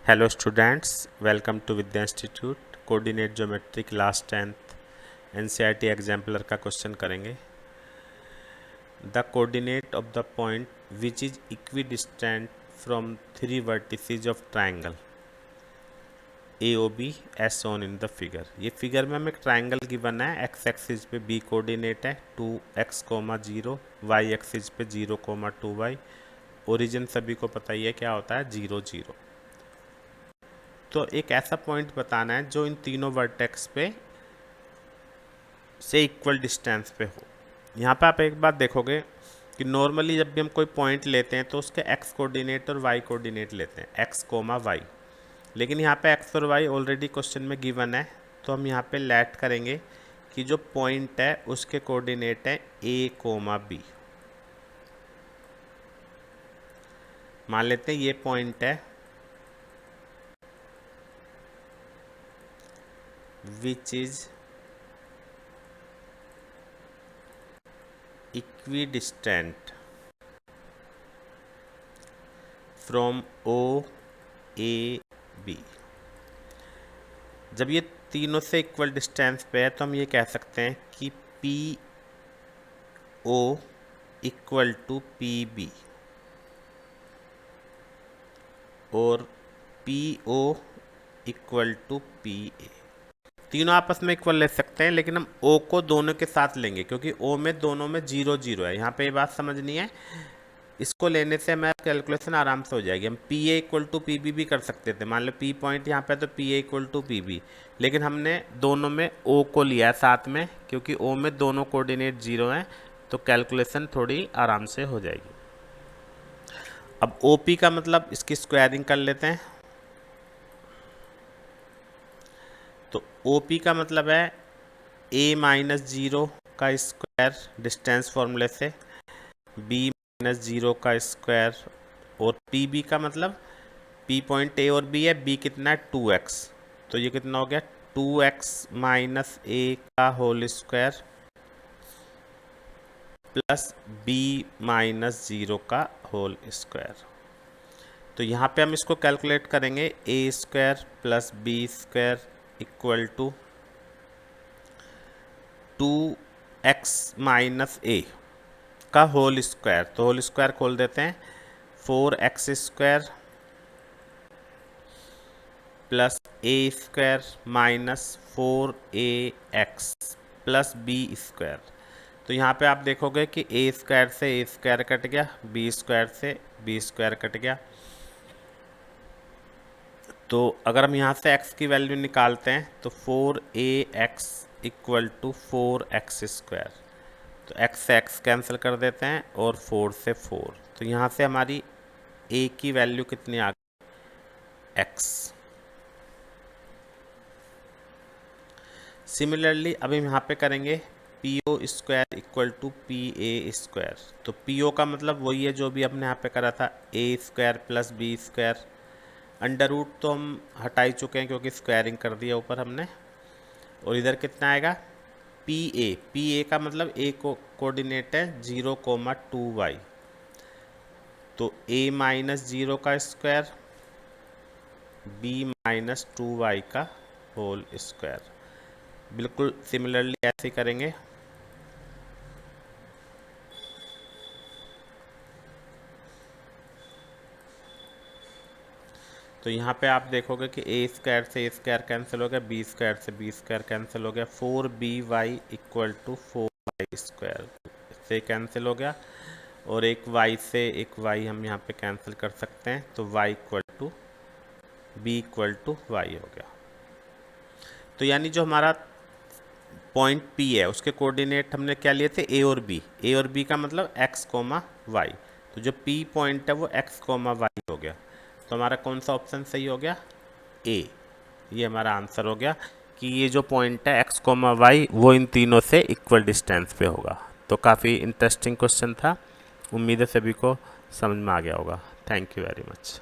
Hello students, welcome to Vidya institute. Coordinate geometry class 10th NCERT exemplar का question करेंगे। The coordinate of the point which is equidistant from 3 vertices of triangle A O B as shown in the figure. ये figure में हमें एक triangle given है। X axis पे B coordinate है 2x, 0, Y axis पे 0, 2y। Origin सभी को पता ही है क्या होता है, 0, 0। तो एक ऐसा पॉइंट बताना है जो इन तीनों वर्टेक्स पे से इक्वल डिस्टेंस पे हो। यहाँ पे आप एक बात देखोगे कि नॉर्मली जब भी हम कोई पॉइंट लेते हैं तो उसके एक्स कोऑर्डिनेट और वाई कोऑर्डिनेट लेते हैं, एक्स कोमा वाई। लेकिन यहाँ पे एक्स और वाई ऑलरेडी क्वेश्चन में गिवन है, तो हम यहाँ पे लेट करेंगे कि जो पॉइंट है उसके कोऑर्डिनेट है ए कोमा बी। मान लेते हैं ये पॉइंट है which is equidistant from O A B. जब ये तीनों से इक्वल डिस्टेंस पे है तो हम ये कह सकते हैं कि P O equal to P B और P O equal to P A. तीनों आपस में इक्वल ले सकते हैं, लेकिन हम ओ को दोनों के साथ लेंगे क्योंकि ओ में दोनों में 0, 0 है। यहाँ पे ये बात समझनी है। इसको लेने से हमारी कैलकुलेशन आराम से हो जाएगी। हम P A equal to P B भी कर सकते थे। मान लो पी पॉइंट यहाँ पे तो P A equal to P B, लेकिन हमने दोनों में ओ को लिया है साथ में, क्योंकि ओ में दोनों कोऑर्डिनेट 0 हैं, तो कैलकुलेशन थोड़ी आराम से हो जाएगी। अब ओ पी का मतलब इसकी स्क्वायरिंग कर लेते हैं। तो ओ पी का मतलब है a माइनस 0 का स्क्वायर डिस्टेंस फॉर्मूले से, b माइनस 0 का स्क्वायर, और पी बी का मतलब p पॉइंट a और b है, b कितना है 2x, तो ये कितना हो गया 2x माइनस a का whole square plus b minus 0 का होल स्क्वायर। तो यहाँ पे हम इसको कैलकुलेट करेंगे, a square plus B square equal to 2x minus A का होल स्क्वायर। तो होल स्क्वायर खोल देते हैं, 4x square plus A square minus 4ax plus B square. तो यहाँ पे आप देखोगे कि ए स्क्वायर से ए स्क्वायर कट गया, बी स्क्वायर से बी स्क्वायर कट गया। तो अगर हम यहाँ से x की वैल्यू निकालते हैं तो 4ax equal to 4x square. तो x से x कैंसिल कर देते हैं और 4 से 4। तो यहाँ से हमारी a की वैल्यू कितनी आ गई, x। सिमिलरली अभी हम यहाँ पे करेंगे P O square equal to P A square. तो पी ओ का मतलब वही है जो भी हमने यहाँ पे करा था, A square plus B square. Under root तो हम हटा ही चुके हैं क्योंकि स्क्वायरिंग कर दिया ऊपर हमने। और इधर कितना आएगा, पी ए का मतलब ए को कोऑर्डिनेट है 0, 2y। तो a माइनस 0 का स्क्वायर, b माइनस 2y का होल स्क्वायर। बिल्कुल सिमिलरली ऐसे करेंगे। तो यहाँ पे आप देखोगे कि ए स्क्वायर से ए स्क्वायर कैंसिल हो गया, बी स्क्वायर से बी स्क्वायर कैंसिल हो गया, 4by equal to 4y square से कैंसिल हो गया, और एक y से एक y हम यहाँ पे कैंसिल कर सकते हैं। तो y equal to B equal to Y हो गया। तो यानी जो हमारा पॉइंट P है उसके कोऑर्डिनेट हमने क्या लिए थे, ए और बी का मतलब x, y। तो जो P पॉइंट है वो x, y हो गया। तो हमारा कौन सा ऑप्शन सही हो गया, ए। ये हमारा आंसर हो गया कि ये जो पॉइंट है x, y वो इन तीनों से इक्वल डिस्टेंस पे होगा। तो काफ़ी इंटरेस्टिंग क्वेश्चन था। उम्मीद है सभी को समझ में आ गया होगा। Thank you very much.